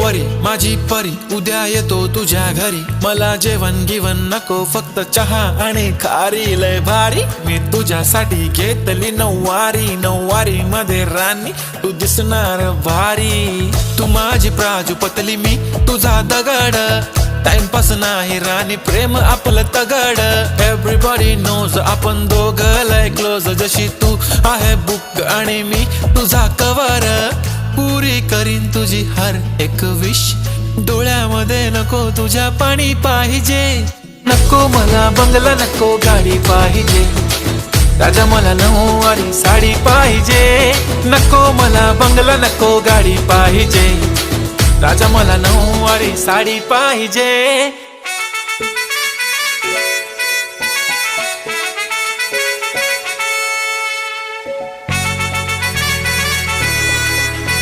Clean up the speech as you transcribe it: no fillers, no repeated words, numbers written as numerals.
परी माझी परी उद्या येतो तुझ्या घरी, मला जेवण गिवण नको फक्त चहा आणि खारी, लय भारी मी तुझ्यासाठी घेतली नऊवारी, नऊवारी मध्ये राणी तू दिसणार भारी, तू माझी प्राजूपतली मी तुझा दगड, टाइमपास नाही राणी प्रेम आपलं तगड, एव्हरीबॉडी नोज आपण दोघं लय क्लोज, जशी तू आहे बुक आणि मी तुझा कवर, पुरी करीन तुझी हर एक विश, डोळ्यामध्ये नको तुझ्या पाणी पाहिजे, नको मला बंगला नको गाडी पाहिजे, राजा मला नऊवारी साडी पाहिजे, नको मला बंगला नको गाडी पाहिजे, राजा मला नऊवारी साडी पाहिजे।